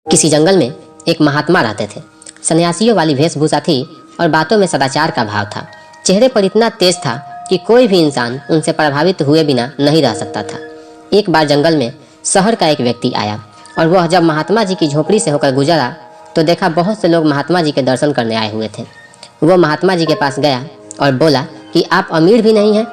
किसी जंगल में एक महात्मा रहते थे। सन्यासियों वाली वेशभूषा थी और बातों में सदाचार का भाव था। चेहरे पर इतना तेज था कि कोई भी इंसान उनसे प्रभावित हुए बिना नहीं रह सकता था। एक बार जंगल में शहर का एक व्यक्ति आया और वह जब महात्मा जी की झोपड़ी से होकर गुजरा तो देखा बहुत से लोग महात्मा जी के दर्शन करने आए हुए थे। वो महात्मा जी के पास गया और बोला कि आप अमीर भी नहीं हैं,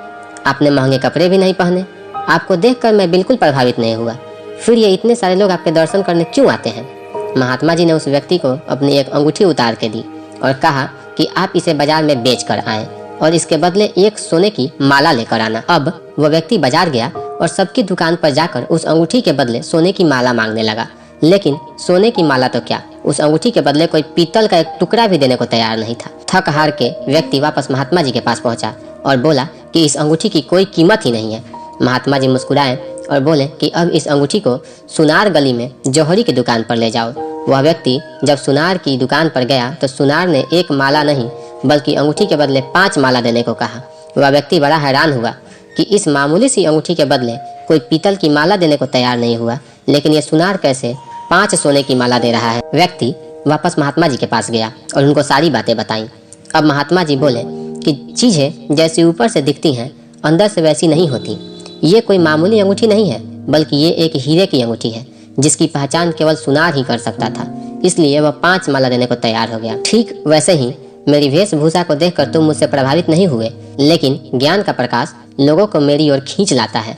आपने महंगे कपड़े भी नहीं पहने, आपको देखकर मैं बिल्कुल प्रभावित नहीं हुआ, फिर ये इतने सारे लोग आपके दर्शन करने क्यों आते हैं। महात्मा जी ने उस व्यक्ति को अपनी एक अंगूठी उतार के दी और कहा कि आप इसे बाजार में बेच कर आए और इसके बदले एक सोने की माला लेकर आना। अब वह व्यक्ति बाजार गया और सबकी दुकान पर जाकर उस अंगूठी के बदले सोने की माला मांगने लगा, लेकिन सोने की माला तो क्या, उस अंगूठी के बदले कोई पीतल का एक टुकड़ा भी देने को तैयार नहीं था। थक हार के व्यक्ति वापस महात्मा जी के पास पहुंचा और बोला कि इस अंगूठी की कोई कीमत ही नहीं है। महात्मा जी मुस्कुराए और बोले कि अब इस अंगूठी को सुनार गली में जौहरी की दुकान पर ले जाओ। वह व्यक्ति जब सुनार की दुकान पर गया तो सुनार ने एक माला नहीं बल्कि अंगूठी के बदले 5 माला देने को कहा। वह व्यक्ति बड़ा हैरान हुआ कि इस मामूली सी अंगूठी के बदले कोई पीतल की माला देने को तैयार नहीं हुआ, लेकिन ये सुनार कैसे 5 सोने की माला दे रहा है। व्यक्ति वापस महात्मा जी के पास गया और उनको सारी बातें बताई। अब महात्मा जी बोले कि चीजें जैसी ऊपर से दिखती हैं अंदर से वैसी नहीं होती। ये कोई मामूली अंगूठी नहीं है बल्कि ये एक हीरे की अंगूठी है जिसकी पहचान केवल सुनार ही कर सकता था, इसलिए वह 5 माला देने को तैयार हो गया। ठीक वैसे ही मेरी वेशभूषा को देखकर तुम मुझसे प्रभावित नहीं हुए, लेकिन ज्ञान का प्रकाश लोगों को मेरी ओर खींच लाता है।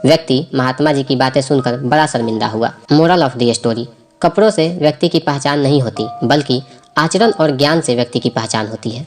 व्यक्ति महात्मा जी की बातें सुनकर बड़ा शर्मिंदा हुआ। मोरल ऑफ द स्टोरी, कपड़ों से व्यक्ति की पहचान नहीं होती बल्कि आचरण और ज्ञान से व्यक्ति की पहचान होती है।